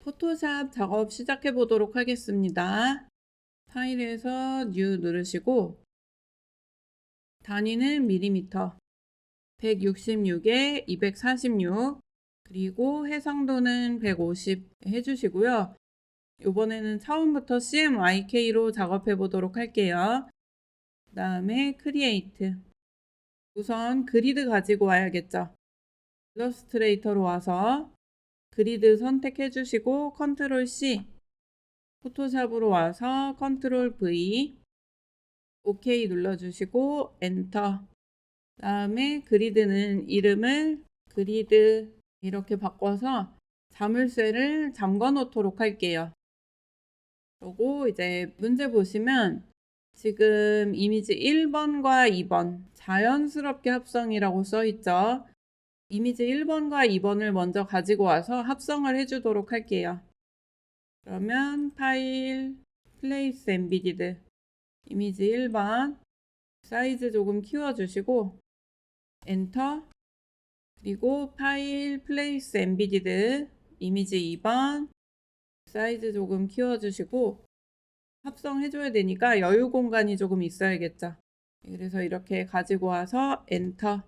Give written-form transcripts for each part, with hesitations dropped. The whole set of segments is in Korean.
포토샵 작업 시작해 보도록 하겠습니다. 파일에서 뉴 누르시고 단위는 밀리미터 166에 246 그리고 해상도는 150 해주시고요. 이번에는 처음부터 CMYK로 작업해 보도록 할게요. 그 다음에 크리에이트. 우선 그리드 가지고 와야겠죠. 일러스트레이터로 와서 그리드 선택해 주시고 컨트롤 C, 포토샵으로 와서 컨트롤 V, OK 눌러주시고 엔터. 다음에 그리드는 이름을 그리드 이렇게 바꿔서 자물쇠를 잠궈 놓도록 할게요. 그리고 이제 문제 보시면 지금 이미지 1번과 2번 자연스럽게 합성이라고 써 있죠. 이미지 1번과 2번을 먼저 가지고 와서 합성을 해주도록 할게요. 그러면 파일, 플레이스 엠비디드, 이미지 1번, 사이즈 조금 키워주시고 엔터, 그리고 파일, 플레이스 엠비디드, 이미지 2번, 사이즈 조금 키워주시고 합성해줘야 되니까 여유 공간이 조금 있어야겠죠. 그래서 이렇게 가지고 와서 엔터.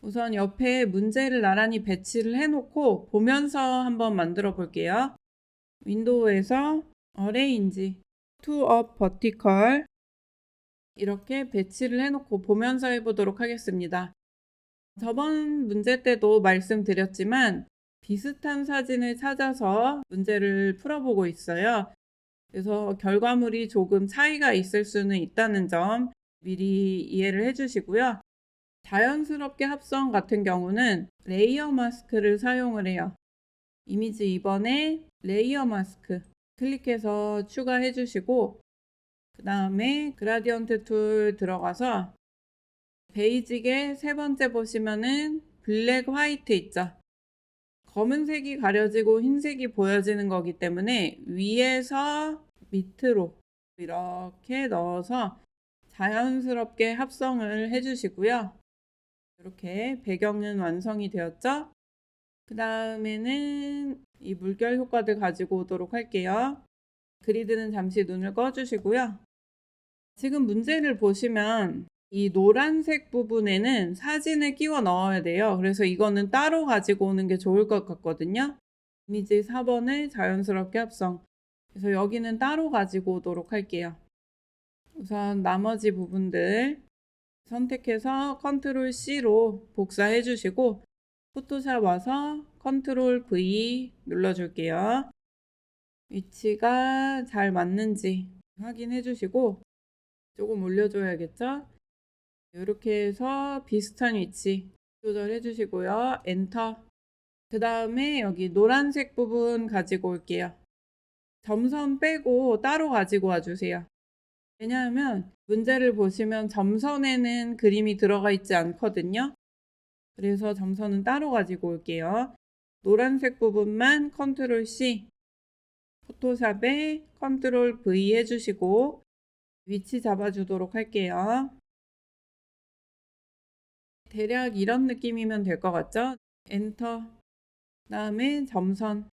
우선 옆에 문제를 나란히 배치를 해놓고 보면서 한번 만들어 볼게요. 윈도우에서 어레인지 to up vertical 이렇게 배치를 해놓고 보면서 해보도록 하겠습니다. 저번 문제 때도 말씀드렸지만 비슷한 사진을 찾아서 문제를 풀어보고 있어요. 그래서 결과물이 조금 차이가 있을 수는 있다는 점 미리 이해를 해주시고요. 자연스럽게 합성 같은 경우는 레이어 마스크를 사용을 해요. 이미지 2번에 레이어 마스크 클릭해서 추가해 주시고 그 다음에 그라디언트 툴 들어가서 베이직의 세 번째 보시면은 블랙 화이트 있죠. 검은색이 가려지고 흰색이 보여지는 거기 때문에 위에서 밑으로 이렇게 넣어서 자연스럽게 합성을 해 주시고요. 이렇게 배경은 완성이 되었죠. 그 다음에는 이 물결 효과들 가지고 오도록 할게요. 그리드는 잠시 눈을 꺼주시고요. 지금 문제를 보시면 이 노란색 부분에는 사진을 끼워 넣어야 돼요. 그래서 이거는 따로 가지고 오는 게 좋을 것 같거든요. 이미지 4번을 자연스럽게 합성. 그래서 여기는 따로 가지고 오도록 할게요. 우선 나머지 부분들 선택해서 컨트롤 C로 복사해 주시고 포토샵 와서 컨트롤 V 눌러줄게요. 위치가 잘 맞는지 확인해 주시고 조금 올려줘야겠죠? 이렇게 해서 비슷한 위치 조절해 주시고요. 엔터. 그 다음에 여기 노란색 부분 가지고 올게요. 점선 빼고 따로 가지고 와주세요. 왜냐하면 문제를 보시면 점선에는 그림이 들어가 있지 않거든요. 그래서 점선은 따로 가지고 올게요. 노란색 부분만 컨트롤 C, 포토샵에 컨트롤 V 해주시고 위치 잡아주도록 할게요. 대략 이런 느낌이면 될 것 같죠? 엔터. 다음에 점선,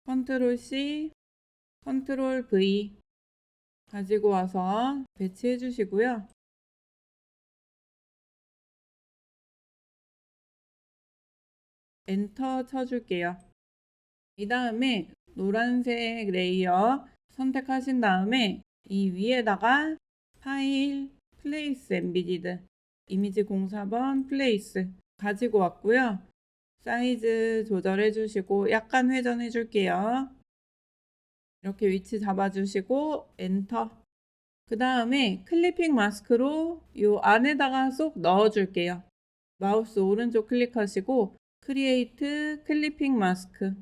컨트롤 C, 컨트롤 V 가지고 와서 배치해 주시고요. 엔터 쳐줄게요. 이 다음에 노란색 레이어 선택하신 다음에 이 위에다가 파일, 플레이스 엠비디드, 이미지 04번 플레이스 가지고 왔고요. 사이즈 조절해 주시고 약간 회전해 줄게요. 이렇게 위치 잡아 주시고 엔터. 그 다음에 클리핑 마스크로 이 안에다가 쏙 넣어 줄게요. 마우스 오른쪽 클릭하시고 크리에이트 클리핑 마스크.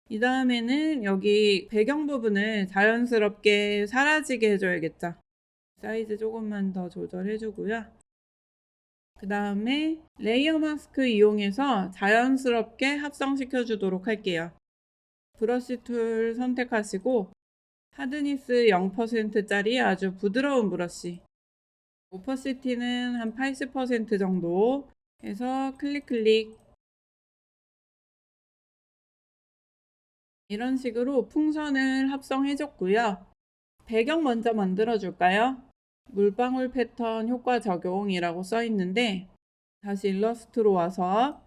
이 다음에는 여기 배경 부분을 자연스럽게 사라지게 해줘야겠죠. 사이즈 조금만 더 조절해 주고요. 그 다음에 레이어 마스크 이용해서 자연스럽게 합성시켜 주도록 할게요. 브러쉬 툴 선택하시고 하드니스 0%짜리 아주 부드러운 브러쉬, 오퍼시티는 한 80% 정도 해서 클릭 이런 식으로 풍선을 합성해줬고요. 배경 먼저 만들어줄까요? 물방울 패턴 효과 적용이라고 써있는데 다시 일러스트로 와서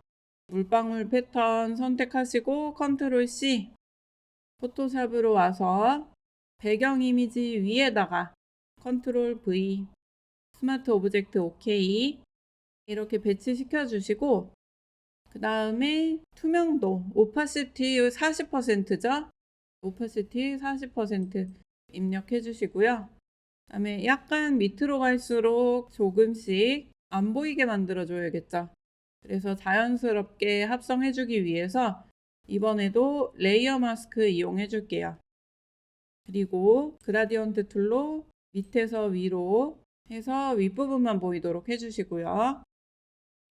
물방울 패턴 선택하시고 컨트롤 C, 포토샵으로 와서 배경 이미지 위에다가 컨트롤 V, 스마트 오브젝트 OK 이렇게 배치시켜 주시고 그 다음에 투명도 오파시티 40%죠? 오파시티 40% 입력해 주시고요. 그 다음에 약간 밑으로 갈수록 조금씩 안 보이게 만들어 줘야겠죠. 그래서 자연스럽게 합성해 주기 위해서 이번에도 레이어 마스크 이용해 줄게요. 그리고 그라디언트 툴로 밑에서 위로 해서 윗부분만 보이도록 해주시고요.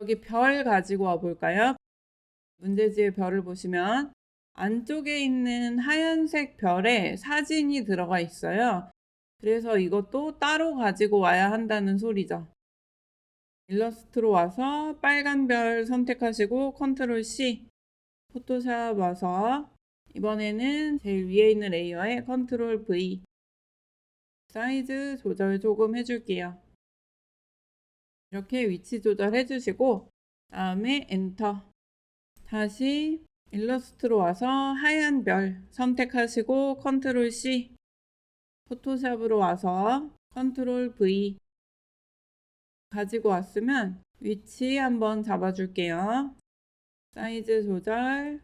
여기 별 가지고 와 볼까요? 문제지의 별을 보시면 안쪽에 있는 하얀색 별에 사진이 들어가 있어요. 그래서 이것도 따로 가지고 와야 한다는 소리죠. 일러스트로 와서 빨간 별 선택하시고 컨트롤 C, 포토샵 와서 이번에는 제일 위에 있는 레이어에 컨트롤 V, 사이즈 조절 조금 해줄게요. 이렇게 위치 조절 해주시고 다음에 엔터. 다시 일러스트로 와서 하얀 별 선택하시고 컨트롤 C, 포토샵으로 와서 컨트롤 V 가지고 왔으면 위치 한번 잡아줄게요. 사이즈 조절,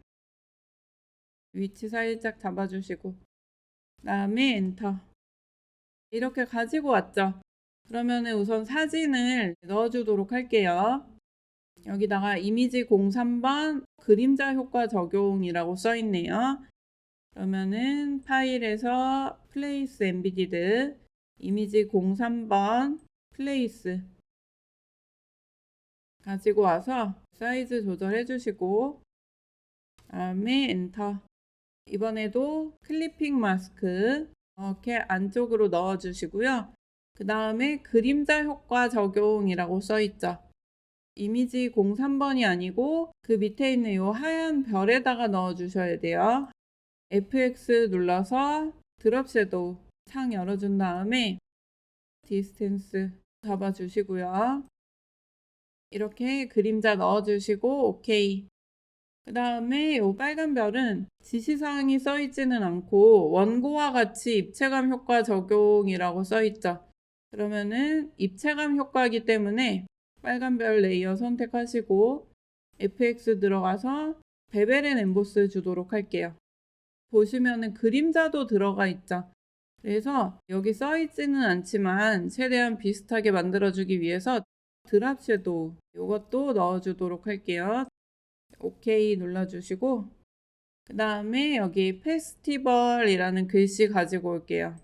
위치 살짝 잡아주시고 다음에 엔터. 이렇게 가지고 왔죠. 그러면 우선 사진을 넣어주도록 할게요. 여기다가 이미지 03번 그림자 효과 적용이라고 써있네요. 그러면은 파일에서 플레이스 엠비디드 이미지 03번 플레이스 가지고 와서 사이즈 조절해 주시고 다음에 엔터. 이번에도 클리핑 마스크 이렇게 안쪽으로 넣어 주시고요. 그 다음에 그림자 효과 적용이라고 써있죠. 이미지 03번이 아니고 그 밑에 있는 이 하얀 별에다가 넣어 주셔야 돼요. FX 눌러서 드롭 섀도우 창 열어준 다음에 디스텐스 잡아주시고요. 이렇게 그림자 넣어주시고 OK. 그 다음에 이 빨간 별은 지시사항이 써있지는 않고 원고와 같이 입체감 효과 적용이라고 써있죠. 그러면은 입체감 효과이기 때문에 빨간 별 레이어 선택하시고 FX 들어가서 베벨 앤 엠보스 주도록 할게요. 보시면은 그림자도 들어가 있죠. 그래서 여기 써있지는 않지만 최대한 비슷하게 만들어주기 위해서 드랍 섀도우 이것도 넣어주도록 할게요. OK 눌러주시고 그 다음에 여기 페스티벌이라는 글씨 가지고 올게요.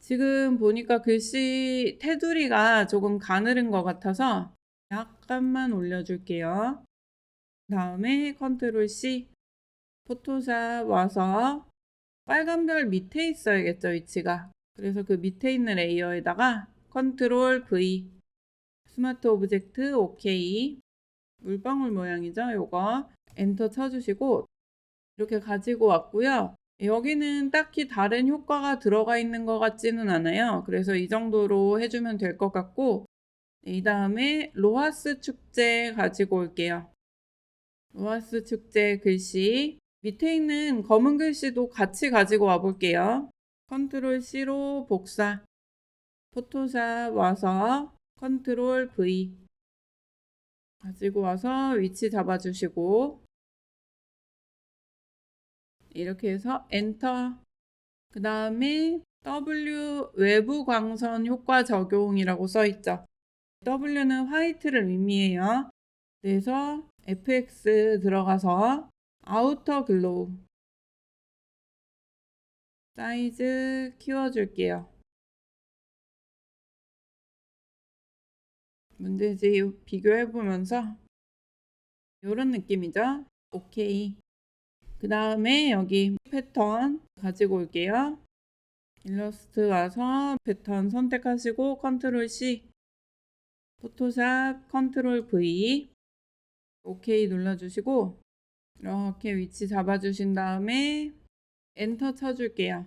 지금 보니까 글씨 테두리가 조금 가늘은 것 같아서 약간만 올려줄게요. 그 다음에 컨트롤 C, 포토샵 와서 빨간 별 밑에 있어야겠죠, 위치가. 그래서 그 밑에 있는 레이어에다가 컨트롤 V, 스마트 오브젝트 OK, 물방울 모양이죠, 요거. 엔터 쳐주시고 이렇게 가지고 왔고요. 여기는 딱히 다른 효과가 들어가 있는 것 같지는 않아요. 그래서 이 정도로 해주면 될 것 같고 이 다음에 로하스 축제 가지고 올게요. 로하스 축제 글씨 밑에 있는 검은 글씨도 같이 가지고 와 볼게요. 컨트롤 C로 복사, 포토샵 와서 컨트롤 V 가지고 와서 위치 잡아주시고 이렇게 해서 엔터. 그 다음에 W 외부 광선 효과 적용이라고 써있죠. W는 화이트를 의미해요. 그래서 FX 들어가서 아우터 글로우 사이즈 키워줄게요. 문제지 비교해보면서 이런 느낌이죠. OK. 그 다음에 여기 패턴 가지고 올게요. 일러스트 와서 패턴 선택하시고 컨트롤 C, 포토샵 컨트롤 V, OK 눌러주시고 이렇게 위치 잡아주신 다음에 엔터 쳐줄게요.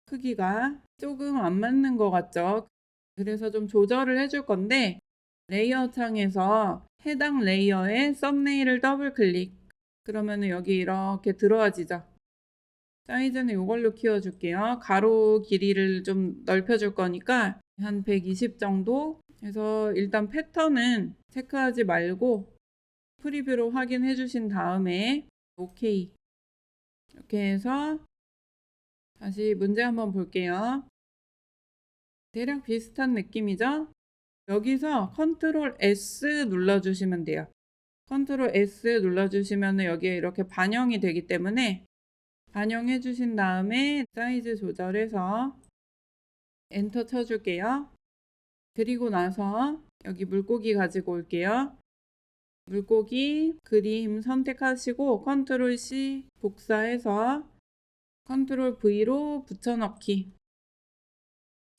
크기가 조금 안 맞는 것 같죠? 그래서 좀 조절을 해줄 건데 레이어 창에서 해당 레이어에 썸네일을 더블 클릭. 그러면 여기 이렇게 들어와지죠. 사이즈는 이걸로 키워줄게요. 가로 길이를 좀 넓혀줄 거니까 한 120 정도 해서 일단 패턴은 체크하지 말고 프리뷰로 확인해 주신 다음에 오케이. 이렇게 해서 다시 문제 한번 볼게요. 대략 비슷한 느낌이죠? 여기서 컨트롤 S 눌러주시면 돼요. 컨트롤 S 눌러주시면 여기에 이렇게 반영이 되기 때문에 반영해 주신 다음에 사이즈 조절해서 엔터 쳐줄게요. 그리고 나서 여기 물고기 가지고 올게요. 물고기 그림 선택하시고 컨트롤 C 복사해서 컨트롤 V로 붙여넣기.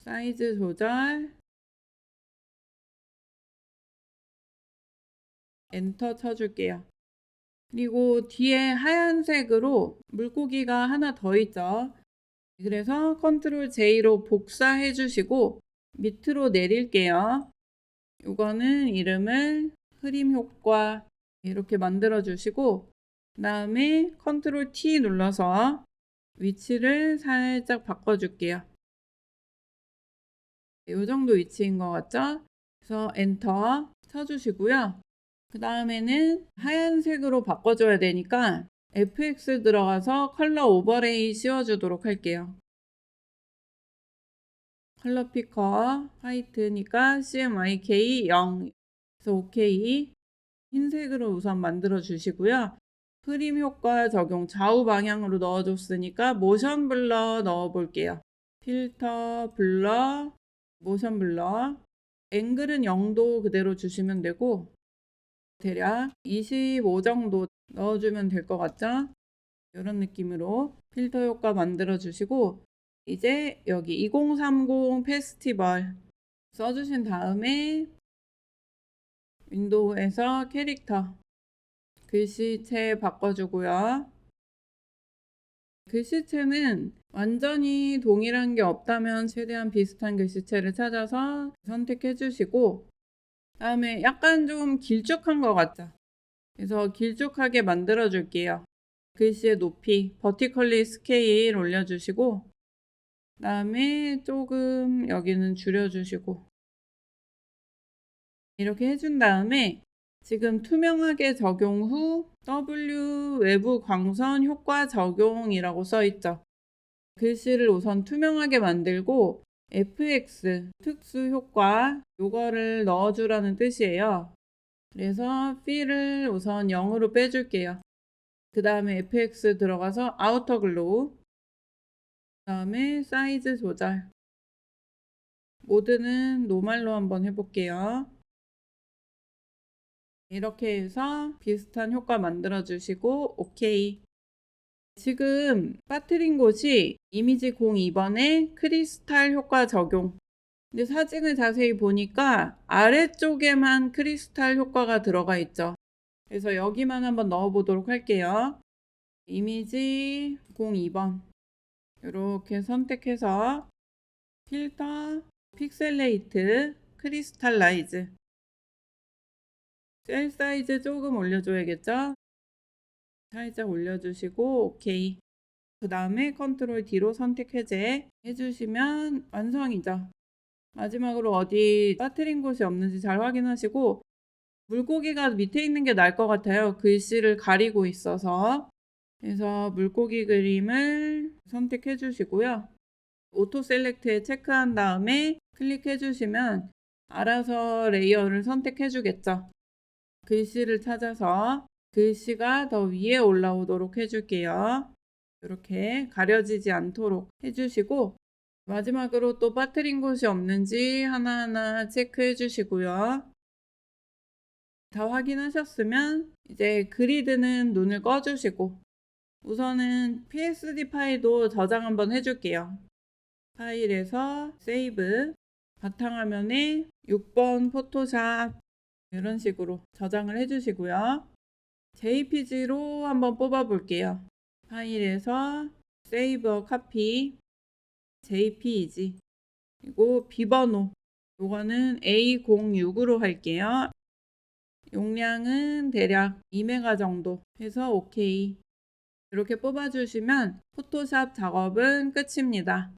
사이즈 조절 엔터 쳐줄게요. 그리고 뒤에 하얀색으로 물고기가 하나 더 있죠. 그래서 컨트롤 J로 복사해 주시고 밑으로 내릴게요. 이거는 이름을 흐림 효과 이렇게 만들어 주시고 그 다음에 컨트롤 T 눌러서 위치를 살짝 바꿔줄게요. 이 정도 위치인 것 같죠? 그래서 엔터 쳐주시고요. 그 다음에는 하얀색으로 바꿔줘야 되니까 FX 들어가서 컬러 오버레이 씌워주도록 할게요. 컬러 피커 화이트니까 CMYK 0. 그래서 OK. 흰색으로 우선 만들어 주시고요. 프림 효과 적용 좌우 방향으로 넣어줬으니까 모션 블러 넣어 볼게요. 필터 블러, 모션 블러. 앵글은 0도 그대로 주시면 되고 대략 25 정도 넣어주면 될 것 같죠? 이런 느낌으로 필터 효과 만들어 주시고 이제 여기 2030 페스티벌 써주신 다음에 윈도우에서 캐릭터 글씨체 바꿔주고요. 글씨체는 완전히 동일한 게 없다면 최대한 비슷한 글씨체를 찾아서 선택해 주시고 다음에 약간 좀 길쭉한 것 같죠? 그래서 길쭉하게 만들어 줄게요. 글씨의 높이 버티컬리 스케일 올려주시고 다음에 조금 여기는 줄여주시고 이렇게 해준 다음에 지금 투명하게 적용 후 W 외부 광선 효과 적용이라고 써있죠. 글씨를 우선 투명하게 만들고 FX 특수 효과 요거를 넣어주라는 뜻이에요. 그래서 필을 우선 0으로 빼줄게요. 그 다음에 FX 들어가서 아우터 글로우 그 다음에 사이즈 조절 모드는 노멀로 한번 해볼게요. 이렇게 해서 비슷한 효과 만들어 주시고 오케이. 지금 빠뜨린 곳이 이미지 02번에 크리스탈 효과 적용. 근데 사진을 자세히 보니까 아래쪽에만 크리스탈 효과가 들어가 있죠. 그래서 여기만 한번 넣어 보도록 할게요. 이미지 02번 이렇게 선택해서 필터 픽셀레이트 크리스탈라이즈 셀 사이즈 조금 올려줘야겠죠? 살짝 올려주시고 오케이. 그 다음에 컨트롤 D로 선택 해제 해주시면 완성이죠. 마지막으로 어디 빠뜨린 곳이 없는지 잘 확인하시고 물고기가 밑에 있는 게 나을 것 같아요. 글씨를 가리고 있어서. 그래서 물고기 그림을 선택해 주시고요. 오토 셀렉트에 체크한 다음에 클릭해 주시면 알아서 레이어를 선택해 주겠죠. 글씨를 찾아서 글씨가 더 위에 올라오도록 해줄게요. 이렇게 가려지지 않도록 해주시고 마지막으로 또 빠뜨린 곳이 없는지 하나하나 체크해 주시고요. 다 확인하셨으면 이제 그리드는 눈을 꺼주시고 우선은 PSD 파일도 저장 한번 해줄게요. 파일에서 세이브 바탕화면에 6번 포토샵 이런 식으로 저장을 해주시고요. JPG로 한번 뽑아 볼게요. 파일에서 세이브 카피 JPG 그리고 비번호 요거는 A06으로 할게요. 용량은 대략 2메가 정도 해서 OK. 이렇게 뽑아주시면 포토샵 작업은 끝입니다.